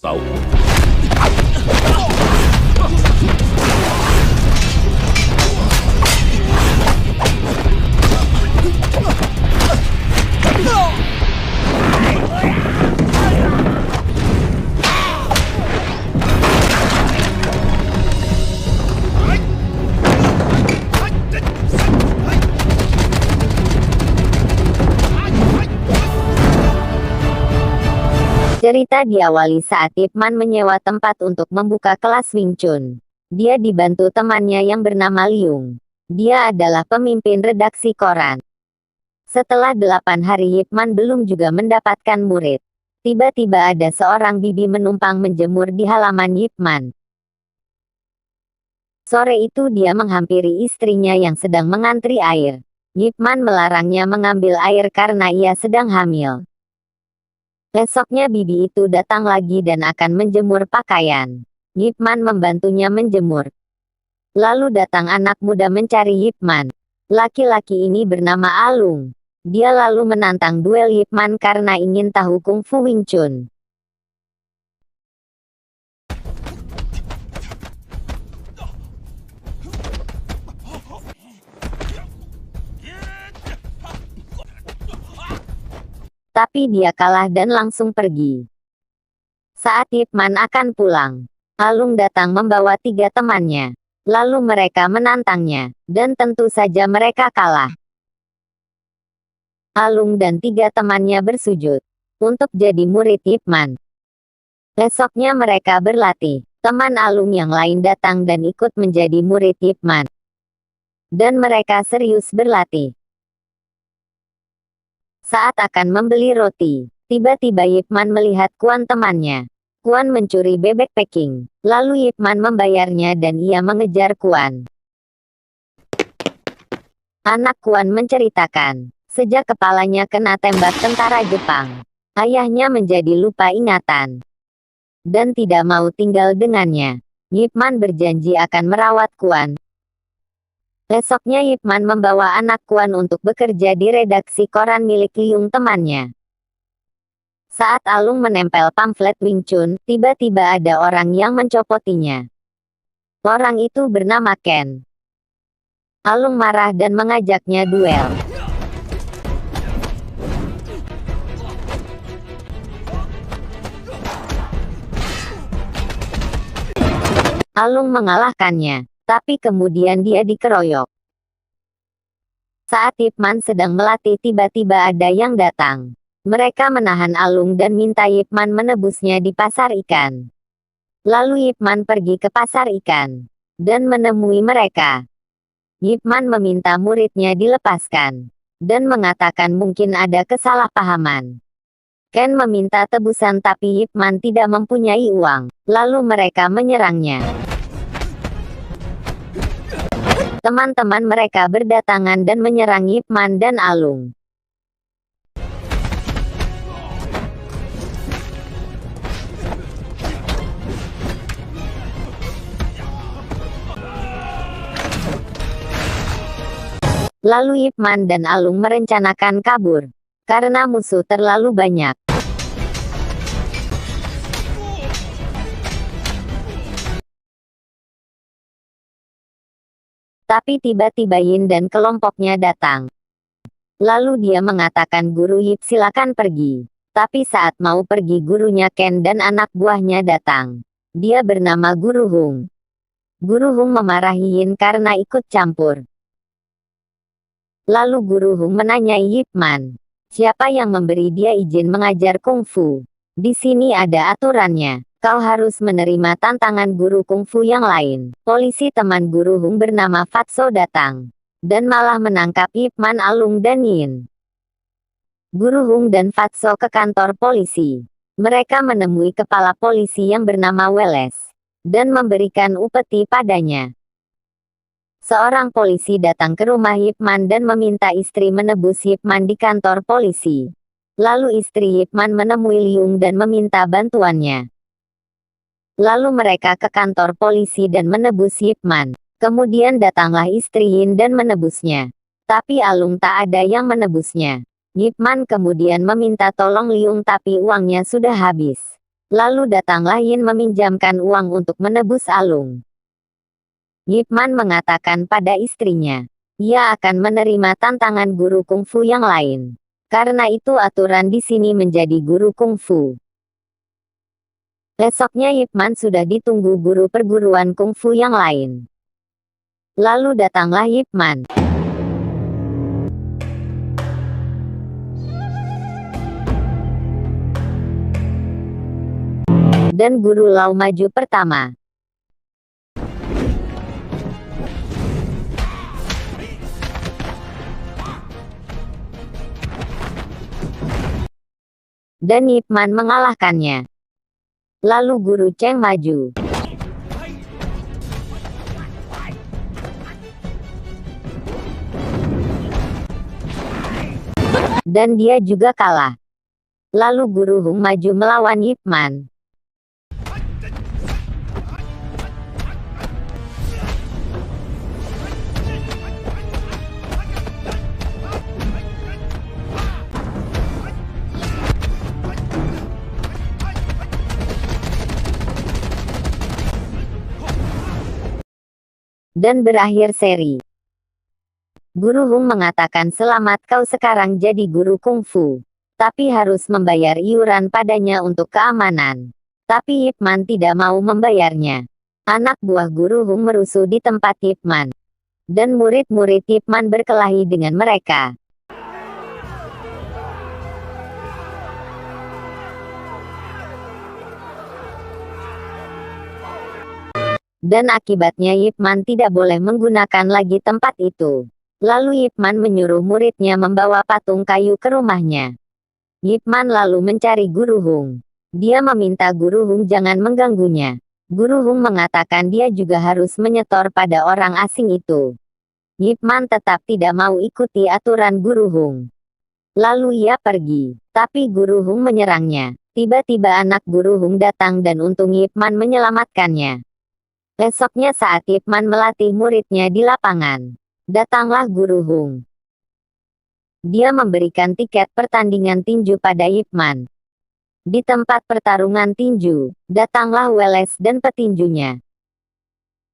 走。Cerita diawali saat Ip Man menyewa tempat untuk membuka kelas Wing Chun. Dia dibantu temannya yang bernama Liung. Dia adalah pemimpin redaksi koran. Setelah 8 hari Ip Man belum juga mendapatkan murid. Tiba-tiba ada seorang bibi menumpang menjemur di halaman Ip Man. Sore itu dia menghampiri istrinya yang sedang mengantri air. Ip Man melarangnya mengambil air karena ia sedang hamil. Besoknya bibi itu datang lagi dan akan menjemur pakaian. Ip Man membantunya menjemur. Lalu datang anak muda mencari Ip Man. Laki-laki ini bernama Alung. Dia lalu menantang duel Ip Man karena ingin tahu kungfu Wing Chun. Tapi dia kalah dan langsung pergi. Saat Ip Man akan pulang, Alung datang membawa 3 temannya. Lalu mereka menantangnya, dan tentu saja mereka kalah. Alung dan 3 temannya bersujud untuk jadi murid Ip Man. Besoknya mereka berlatih. Teman Alung yang lain datang dan ikut menjadi murid Ip Man. Dan mereka serius berlatih. Saat akan membeli roti, tiba-tiba Ip Man melihat Kuan temannya. Kuan mencuri bebek packing. Lalu Ip Man membayarnya dan ia mengejar Kuan. Anak Kuan menceritakan, sejak kepalanya kena tembak tentara Jepang, ayahnya menjadi lupa ingatan. Dan tidak mau tinggal dengannya. Ip Man berjanji akan merawat Kuan. Besoknya Ip Man membawa anak Kuan untuk bekerja di redaksi koran milik Liung temannya. Saat Alung menempel pamflet Wing Chun, tiba-tiba ada orang yang mencopotinya. Orang itu bernama Ken. Alung marah dan mengajaknya duel. Alung mengalahkannya. Tapi kemudian dia dikeroyok. Saat Ip Man sedang melatih tiba-tiba ada yang datang. Mereka menahan Alung dan minta Ip Man menebusnya di pasar ikan. Lalu Ip Man pergi ke pasar ikan. Dan menemui mereka. Ip Man meminta muridnya dilepaskan. Dan mengatakan mungkin ada kesalahpahaman. Ken meminta tebusan tapi Ip Man tidak mempunyai uang. Lalu mereka menyerangnya. Teman-teman mereka berdatangan dan menyerang Ip Man dan Alung. Lalu Ip Man dan Alung merencanakan kabur. Karena musuh terlalu banyak. Tapi tiba-tiba Yin dan kelompoknya datang. Lalu dia mengatakan guru Yip silakan pergi. Tapi saat mau pergi gurunya Ken dan anak buahnya datang. Dia bernama Guru Hung. Guru Hung memarahi Yin karena ikut campur. Lalu Guru Hung menanyai Ip Man. Siapa yang memberi dia izin mengajar kungfu? Di sini ada aturannya. Kau harus menerima tantangan guru kungfu yang lain. Polisi teman Guru Hung bernama Fatso datang. Dan malah menangkap Ip Man, Alung dan Yin. Guru Hung dan Fatso ke kantor polisi. Mereka menemui kepala polisi yang bernama Weles. Dan memberikan upeti padanya. Seorang polisi datang ke rumah Ip Man dan meminta istri menebus Ip Man di kantor polisi. Lalu istri Ip Man menemui Liung dan meminta bantuannya. Lalu mereka ke kantor polisi dan menebus Ip Man. Kemudian datanglah istri Yin dan menebusnya. Tapi Alung tak ada yang menebusnya. Ip Man kemudian meminta tolong Liung tapi uangnya sudah habis. Lalu datanglah Yin meminjamkan uang untuk menebus Alung. Yip Man mengatakan pada istrinya, ia akan menerima tantangan guru kungfu yang lain. Karena itu aturan di sini menjadi guru kungfu. Besoknya Yip Man sudah ditunggu guru perguruan kungfu yang lain. Lalu datanglah Yip Man. Dan guru Lao maju pertama. Dan Yip Man mengalahkannya. Lalu guru Cheng maju. Dan dia juga kalah. Lalu guru Hung maju melawan Yip Man. Dan berakhir seri. Guru Hung mengatakan selamat, kau sekarang jadi guru kungfu. Tapi harus membayar iuran padanya untuk keamanan. Tapi Yip Man tidak mau membayarnya. Anak buah guru Hung merusuh di tempat Yip Man. Dan murid-murid Yip Man berkelahi dengan mereka. Dan akibatnya Yip Man tidak boleh menggunakan lagi tempat itu. Lalu Yip Man menyuruh muridnya membawa patung kayu ke rumahnya. Yip Man lalu mencari guru Hung. Dia meminta guru Hung jangan mengganggunya. Guru Hung mengatakan dia juga harus menyetor pada orang asing itu. Yip Man tetap tidak mau ikuti aturan guru Hung. Lalu ia pergi. Tapi guru Hung menyerangnya. Tiba-tiba anak guru Hung datang dan untung Yip Man menyelamatkannya. Besoknya saat Yip Man melatih muridnya di lapangan, datanglah guru Hung. Dia memberikan tiket pertandingan tinju pada Yip Man. Di tempat pertarungan tinju, datanglah Weles dan petinjunya.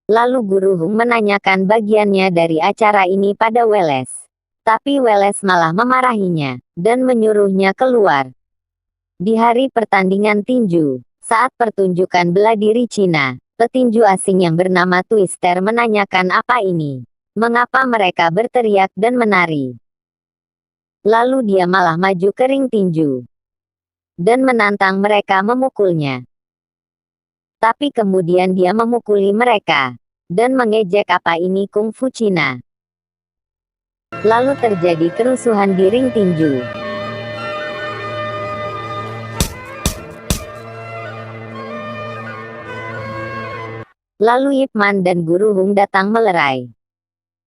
Lalu guru Hung menanyakan bagiannya dari acara ini pada Weles. Tapi Weles malah memarahinya, dan menyuruhnya keluar. Di hari pertandingan tinju, saat pertunjukan bela diri Cina, petinju asing yang bernama Twister menanyakan apa ini. Mengapa mereka berteriak dan menari. Lalu dia malah maju ke ring tinju. Dan menantang mereka memukulnya. Tapi kemudian dia memukuli mereka. Dan mengejek apa ini kungfu Cina. Lalu terjadi kerusuhan di ring tinju. Lalu Yip Man dan guru Hung datang melerai.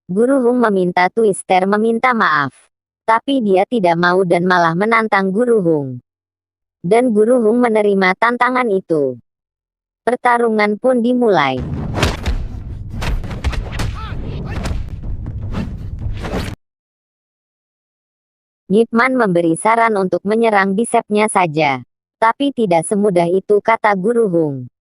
Guru Hung meminta Twister meminta maaf. Tapi dia tidak mau dan malah menantang guru Hung. Dan guru Hung menerima tantangan itu. Pertarungan pun dimulai. Yip Man memberi saran untuk menyerang bisepnya saja. Tapi tidak semudah itu kata guru Hung.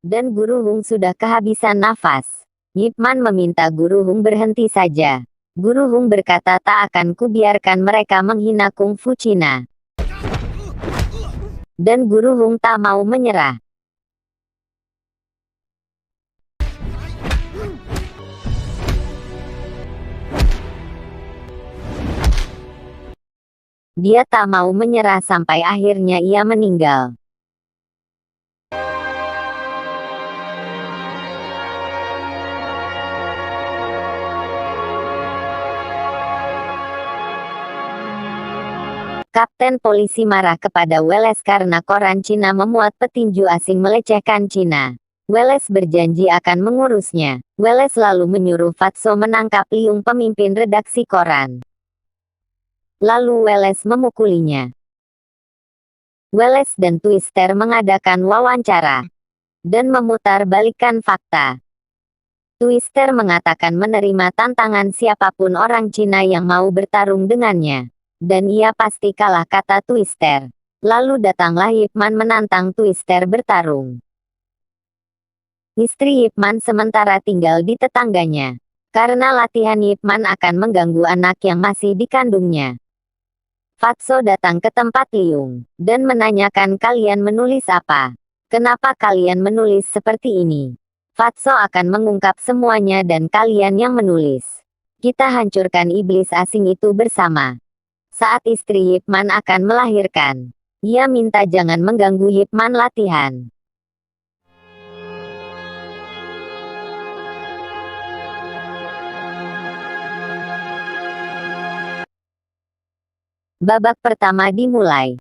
Dan guru Hung sudah kehabisan nafas. Yip Man meminta guru Hung berhenti saja. Guru Hung berkata tak akan kubiarkan mereka menghina kungfu Cina. Dan guru Hung tak mau menyerah. Dia tak mau menyerah sampai akhirnya ia meninggal. Kapten polisi marah kepada Weles karena koran Cina memuat petinju asing melecehkan Cina. Weles berjanji akan mengurusnya. Weles lalu menyuruh Fatso menangkap Liung, pemimpin redaksi koran. Lalu Weles memukulinya. Weles dan Twister mengadakan wawancara dan memutar balikan fakta. Twister mengatakan menerima tantangan siapapun orang Cina yang mau bertarung dengannya. Dan ia pasti kalah, kata Twister. Lalu datanglah Ip Man menantang Twister bertarung. Istri Ip Man sementara tinggal di tetangganya. Karena latihan Ip Man akan mengganggu anak yang masih dikandungnya. Fatso datang ke tempat Liung, dan menanyakan, kalian menulis apa? Kenapa kalian menulis seperti ini? Fatso akan mengungkap semuanya dan kalian yang menulis. Kita hancurkan iblis asing itu bersama. Saat istri Ip Man akan melahirkan, ia minta jangan mengganggu Ip Man latihan. Babak pertama dimulai.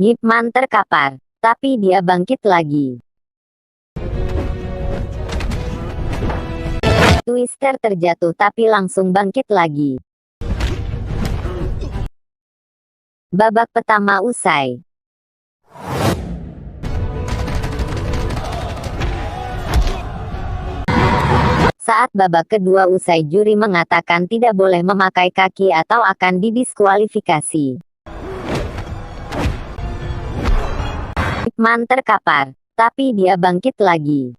Ip Man terkapar, tapi dia bangkit lagi. Twister terjatuh tapi langsung bangkit lagi. Babak pertama usai. Saat babak kedua usai, juri mengatakan tidak boleh memakai kaki atau akan didiskualifikasi. Ip Man terkapar, tapi dia bangkit lagi.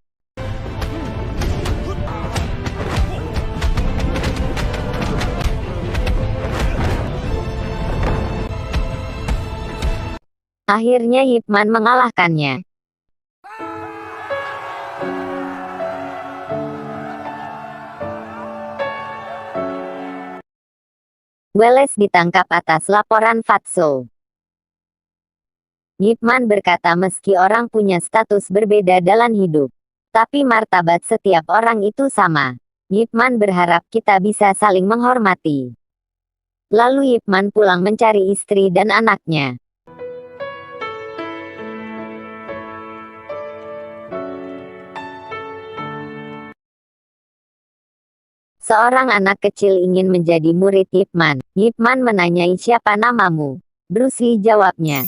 Akhirnya Ip Man mengalahkannya. Wallace ditangkap atas laporan Fatso. Ip Man berkata meski orang punya status berbeda dalam hidup, tapi martabat setiap orang itu sama. Ip Man berharap kita bisa saling menghormati. Lalu Ip Man pulang mencari istri dan anaknya. Seorang anak kecil ingin menjadi murid Ip Man. Ip Man menanyai, siapa namamu? Bruce Lee jawabnya.